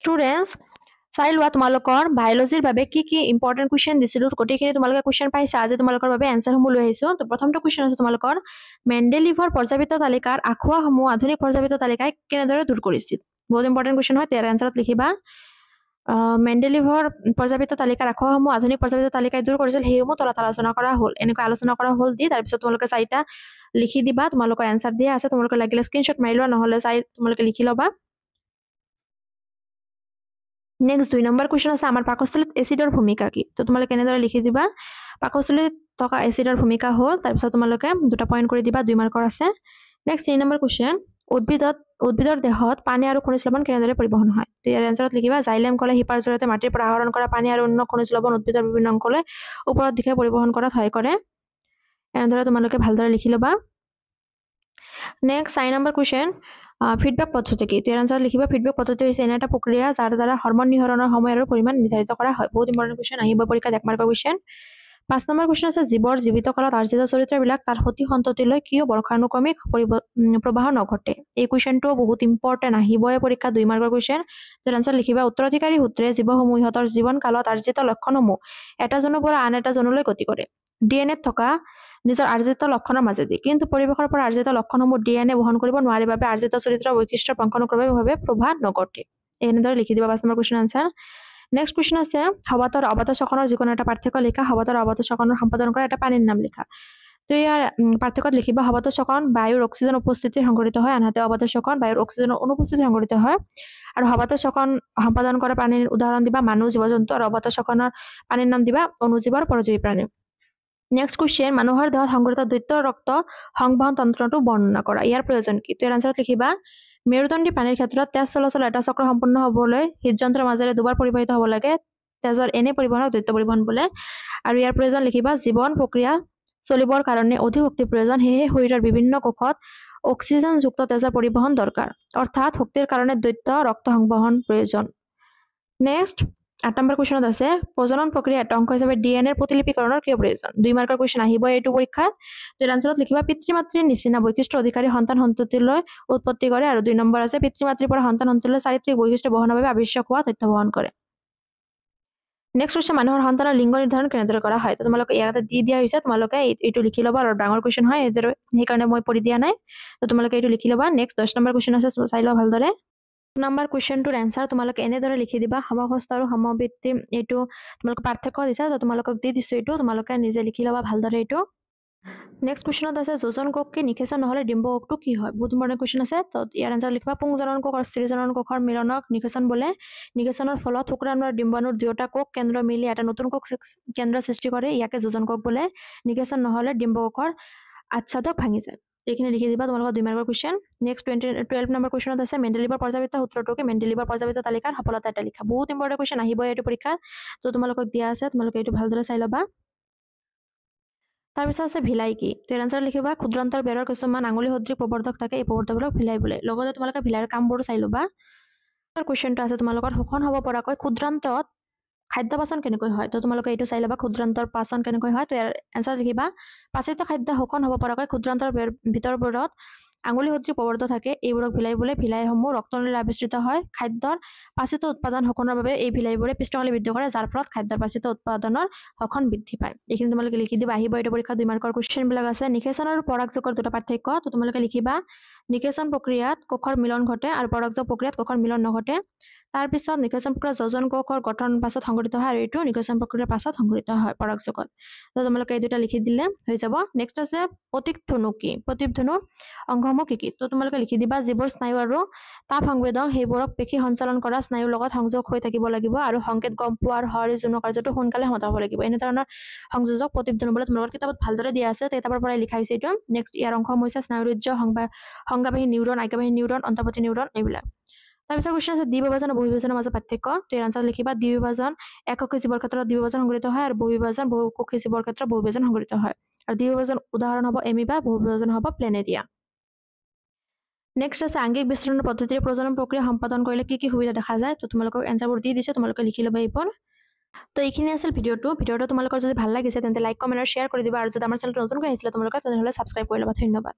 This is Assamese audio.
স্টুডেন্টস চাই লোৱা তোমালোকৰ বায়োলজিৰ বাবে কি কি ইম্পৰ্টেণ্ট কুৱেশ্যন দিছিলোঁ গোটেইখিনি তোমালোকে কুৱেশ্যন পাইছা আজি তোমালোকৰ বাবে এনচাৰসমূহ লৈ আহিছোঁ তো প্ৰথমটো কুৱেশ্যন আছে তোমালোকৰ মেণ্ডেলিভৰ পৰ্যাবৃত্ত তালিকাৰ আখুৱাসমূহ আধুনিক পৰ্যাবৃত্ত তালিকাই কেনেদৰে দূৰ কৰিছিল বহুত ইম্পৰ্টেণ্ট কুৱেশ্যন হয় তাৰ এনচাৰত লিখিবা মেণ্ডেলিভৰ পৰ্যাবৃত্ত তালিকাৰ আখুৱাসমূহ আধুনিক পৰ্যাবৃত্ত তালিকাই দূৰ কৰিছিল সেইসমূহ তলত আলোচনা কৰা হ'ল এনেকৈ আলোচনা কৰা হ'ল দি তাৰপিছত তোমালোকে চাৰিটা লিখি দিবা তোমালোকৰ এনচাৰ দিয়া আছে তোমালোকে লাগিলে স্ক্ৰীনশ্বট মাৰি লোৱা নহ'লে চাই তোমালোকে লিখি ল'বা নেক্সট 2 নম্বৰ কুৱেশ্যন আছে আমাৰ পাকস্থলীত এচিডৰ ভূমিকা কি তো তোমালোকে এনেদৰে লিখি দিবা পাকস্থলীত থকা এচিডৰ ভূমিকা হ'ল তাৰপিছত তোমালোকে দুটা পইণ্ট কৰি দিবা 2 মাৰ্কৰ আছে নেক্সট 3 নম্বৰ কুৱেশ্যন উদ্ভিদৰ দেহত পানী আৰু খনিজ লৱণ কেনেদৰে পৰিবহণ হয় তো ইয়াৰ এনচাৰত লিখিবা জাইলেম কলে হিপাৰ জৰিয়তে মাটিৰ পৰা আহৰণ কৰা পানী আৰু অন্য খনিজ লৱণ উদ্ভিদৰ বিভিন্ন অংশলৈ ওপৰত দিশে পৰিবহণ কৰাত সহায় কৰে এনেদৰে তোমালোকে ভালদৰে লিখি ল'বা নেক্সট 4 নম্বৰ কুৱেশ্যন ফিডবেক পদ্ধতি কি ইয়াৰ আনসাৰ লিখিবা ফিডবেক পদ্ধতি হৈছে এনে এটা প্ৰক্ৰিয়া যাৰ দ্বাৰা হৰমন নিহৰণৰ সময় আৰু পৰিমাণ নিৰ্ধাৰিত কৰা হয় বহুত ইম্পৰ্টেণ্ট কুৱেশ্যন আহিব পৰীক্ষাত 1 মাৰ্কৰ কুৱেশ্যন 5 নম্বৰ কুৱেশ্যন আছে জীৱৰ জীৱিত কালত আৰ্জিত চৰিত্ৰবিলাক তাৰ সতি সন্ততিলৈ কিয় বৰ্ষানুক্ৰমিক প্ৰবাহ নঘটে এই কুৱেশ্যনটো বহুত ইম্পৰ্টেণ্ট আহিবই পৰীক্ষা 2 মাৰ্কৰ কুৱেশ্যন যাৰ আনসাৰ লিখিবা উত্তৰাধিকাৰী সূত্ৰে জীৱসমূহ ইহঁতৰ জীৱন কালত আৰ্জিত লক্ষণসমূহ এটা জনৰ পৰা আন এটা জনলৈ গতি কৰে ডিএনএ থকা নিজৰ আৰ্জিত লক্ষণৰ মাজেদি কিন্তু পৰিৱেশৰ পৰা আৰ্জিত লক্ষণসমূহ ডিএনএ বহন কৰিব নোৱাৰে বাবে আৰ্জিত চৰিত্ৰ বৈশিষ্ট্য বংশানুক্ৰমিকভাৱে প্ৰভাৱ নঘটে এনেদৰে লিখি দিবা 5 number question answer next question আছে হবাতৰ অবতচকনৰ যিকোনো এটা পাৰ্থক্য লিখা হবাতৰ অবতচকনৰ সম্পাদন কৰা এটা পানীৰ নাম লিখা তো ইয়াৰ পাৰ্থক্যত লিখিবা হবাতচকন বায়ুৰ অক্সিজেন উপস্থিতি সংঘটিত হয় আনহাতে অবতচকন বায়ুৰ অক্সিজেনৰ অনুপস্থিতি সংঘটিত হয় আৰু হবাতচকন সম্পাদন কৰা পানীৰ উদাহৰণ দিবা মানুহ জীৱ-জন্তু আৰু অবতচকনৰ পানীৰ নাম দিবা অনুজীৱৰ পৰজীৱী প্ৰাণী নেক্সট কুৱেশ্যন মানুহৰ দেহত সংঘটিত দ্বৈত ৰক্ত সংবহন তন্ত্ৰটো বৰ্ণনা কৰা ইয়াৰ প্ৰয়োজন কি তো এনসাৰত লিখিবা মেৰুদণ্ডী প্ৰাণীৰ ক্ষেত্ৰত তেজ চলাচল এটা চক্ৰ সম্পূৰ্ণ হ'বলৈ হৃদযন্ত্ৰৰ মাজেৰে দুবাৰ পৰিবাহিত হ'ব লাগে তেজৰ এনে পৰিবহণক দ্বৈত পৰিবহণ বোলে আৰু ইয়াৰ প্ৰয়োজন লিখিবা জীৱন প্ৰক্ৰিয়া চলিবৰ কাৰণে অধিক শক্তিৰ প্ৰয়োজন সেয়ে শৰীৰৰ বিভিন্ন কোষত অক্সিজেনযুক্ত তেজৰ পৰিবহণ দৰকাৰ অৰ্থাৎ শক্তিৰ কাৰণে দ্বৈত ৰক্ত সংবহন প্ৰয়োজন নেক্সট 8 নম্বৰ কুৱেশ্যনত আছে প্ৰজনন প্ৰক্ৰিয়া এটা অংশ হিচাপে ডিএনএৰ প্ৰতিলিপিকৰণৰ কিয় প্ৰয়োজন 2 মাৰ্কৰ কুৱেশ্যন আহিব এইটো পৰীক্ষাত তো আনসাৰত লিখিবা পিতৃ-মাতৃৰ নিচিনা বৈশিষ্ট্য অধিকাৰী সন্তান সন্ততিলৈ উৎপত্তি কৰে আৰু 2 নম্বৰ আছে পিতৃ-মাতৃৰ পৰা সন্তান সন্ততিলৈ চাৰিত্ৰিক বৈশিষ্ট্য বহনৰ বাবে আৱশ্যক হোৱা তথ্য বহন কৰে নেক্সট কুৱেশ্যন মানুহৰ সন্তানৰ লিংগ নিৰ্ধাৰণ কেনেদৰে কৰা হয় তো তোমালোকে ইয়াতে দি দিয়া হৈছে তোমালোকে এইটো লিখি ল'বা আৰু ডাঙৰ কুৱেশ্যন হয় সেইকাৰণে মই পঢ়ি দিয়া নাই তো তোমালোকে এইটো লিখি ল'বা নেক্সট 10 নম্বৰ কুৱেশ্যন আছে চাই লোৱা ভালদৰে নম্বৰ কুৱেশ্যনটোৰ এনসাৰ তোমালোকে এনেদৰে লিখি দিবা সমহস্ত আৰু সমবৃত্তি এইটো তোমালোকে পাৰ্থক্য দিছা তো তোমালোকক দি দিছো এইটো তোমালোকে নিজে লিখি ল'বা ভালদৰে এইটো নেক্সট কুৱেশ্যনত আছে যোজন কোষকে নিষেচন নহ'লে ডিম্ব কোষটো কি হয় বহুত ইম্পৰ্টেণ্ট কুৱেশ্যন আছে তো ইয়াৰ এনসাৰ লিখিবা পুংজনন কোষ আৰু স্ত্ৰীজনন কোষৰ মিলনক নিষেচন বোলে নিষেচনৰ ফলত শুক্ৰাণু আৰু ডিম্বাণুৰ দুয়োটা কোষ কেন্দ্ৰ মিলি এটা নতুন কোষ কেন্দ্ৰ সৃষ্টি কৰে ইয়াকে যোজন কোষ বোলে নিষেচন নহ'লে ডিম্ব কোষৰ আচ্ছাদক ভাঙি যায় এইখিনি লিখি দিবা তোমালোকৰ 2 মাৰ্কৰ কুৱেশ্যন নেক্সট 12 নম্বৰ কুৱেশ্যনত আছে মেণ্ডেলিভৰ পৰ্যাবৃত্ত সূত্ৰটোকে মেণ্ডেলিভৰ পৰ্যাবৃত্ত তালিকাৰ সফলতা এটা লিখা বহুত ইম্পৰ্টেণ্ট কুৱেশ্যন আহিব এইটো পৰীক্ষা তো তোমালোকক দিয়া আছে তোমালোকে এইটো ভালদৰে চাই ল'বা তাৰপিছত আছে ভিলাই কি তো এনসাৰ লিখিবা ক্ষুদ্ৰান্তৰ বেৰৰ কিছুমান আঙুলি সদৃশ প্ৰবৰ্ধক থাকে এই প্ৰবৰ্ধকবোৰক ভিলাই বোলে লগতে তোমালোকে ভিলাইৰ কামবোৰ চাই ল'বা কুৱেশ্যনটো আছে তোমালোকৰ শোষণ হ'ব পৰাকৈ ক্ষুদ্ৰান্তত খাদ্য পাচন কেনেকৈ হয় তো তোমালোকে এইটো চাই ল'বা ক্ষুদ্ৰান্তৰ পাচন কেনেকৈ হয় তো ইয়াৰ এনসাৰ লিখিবা পাচিত খাদ্য শোষণ হ'ব পৰাকৈ ক্ষুদ্ৰান্তৰ ভিতৰবোৰত আঙুলি সদৃশ প্ৰবৰ্ধক থাকে এইবোৰক ভিলাই বোলে ভিলাইসমূহ ৰক্তনলীৰে আবিষ্কৃত হয় খাদ্যৰ পাচিত উৎপাদন শোষণৰ বাবে এই ভিলাইবোৰে পৃষ্ঠকালি বৃদ্ধি কৰে যাৰ ফলত খাদ্যৰ পাচিত উৎপাদনৰ শোষণ বৃদ্ধি পায় এইখিনি তোমালোকে লিখি দিবা আহিব এইটো পৰীক্ষা 2 মাৰ্কৰ কুৱেশ্যনবিলাক আছে নিষেচন আৰু পৰাগযোগৰ দুটা পাৰ্থক্য তো তোমালোকে লিখিবা নিষেচন প্ৰক্ৰিয়াত কোষৰ মিলন ঘটে আৰু পৰাগযোগ প্ৰক্ৰিয়াত কোষৰ মিলন নঘটে তাৰপিছত নিষেচন প্ৰক্ৰিয়া যোজন কোষৰ গঠন পাছত সংঘটিত হয় আৰু এইটো নিষেচন প্ৰক্ৰিয়াৰ পাছত সংঘটিত হয় পৰাগযোগত তো তোমালোকে এই দুটা লিখি দিলে হৈ যাব নেক্সট আছে প্ৰতিধনু কি প্ৰতিধনু অংগসমূহ কি তো তোমালোকে লিখি দিবা যিবোৰ স্নায়ু আৰু তাপ সংবেদক সেইবোৰক পেশী সঞ্চালন কৰা স্নায়ুৰ লগত সংযোগ হৈ থাকিব লাগিব আৰু সংকেত গম পোৱাৰ হৰিজুনৰ কাৰ্যটো সোনকালে সমাপ্ত হ'ব লাগিব এনে ধৰণৰ সংযোজক প্ৰতিধনু বোলে তোমালোকৰ কিতাপত ভালদৰে দিয়া আছে কিতাপৰ পৰাই লিখা হৈছে এইটো নেক্সট ইয়াৰ অংশসমূহ হৈছে স্নায়ুৰজ্য সংজ্ঞাবাহী নিউৰন আজ্ঞাবাহী নিউৰন অন্তঃপ্ৰতি নিউৰন এইবিলাক তাৰপিছত কুৱেশ্যন আছে দ্বিবিভাজন আৰু বহুবিভাজনৰ মাজত পাৰ্থক্য তো ইয়াৰ আনসাৰ লিখিবা দ্বিবিভাজন এককোষী জীৱৰ ক্ষেত্ৰত দ্বিবিভাজন সংঘটিত হয় আৰু বহুবিভাজন বহুকোষী জীৱৰ ক্ষেত্ৰত বহুবিভাজন সংঘটিত হয় আৰু দ্বিবিভাজন উদাহৰণ হ'ব এমিবা বহুবিভাজন হ'ব প্লেনেৰিয়া নেক্সট আছে আংগিক বিস্তৰণৰ পদ্ধতিৰে প্ৰজনন প্ৰক্ৰিয়া সম্পাদন কৰিলে কি কি সুবিধা দেখা যায় তো তোমালোকক এনসাৰবোৰ দি দিছে তোমালোকে লিখি ল'বা এইবোৰ তো এইখিনি আছিল ভিডিঅ'টো তোমালোকৰ যদি ভাল লাগিছে তেন্তে লাইক কমেণ্ট আৰু শ্বেয়াৰ কৰি দিবা আৰু যদি আমাৰ চেনেলটো নতুনকৈ আহিছিলে তোমালোকে তেনেহ'লে ছাবস্ক্ৰাইব কৰি ল'বা ধন্যবাদ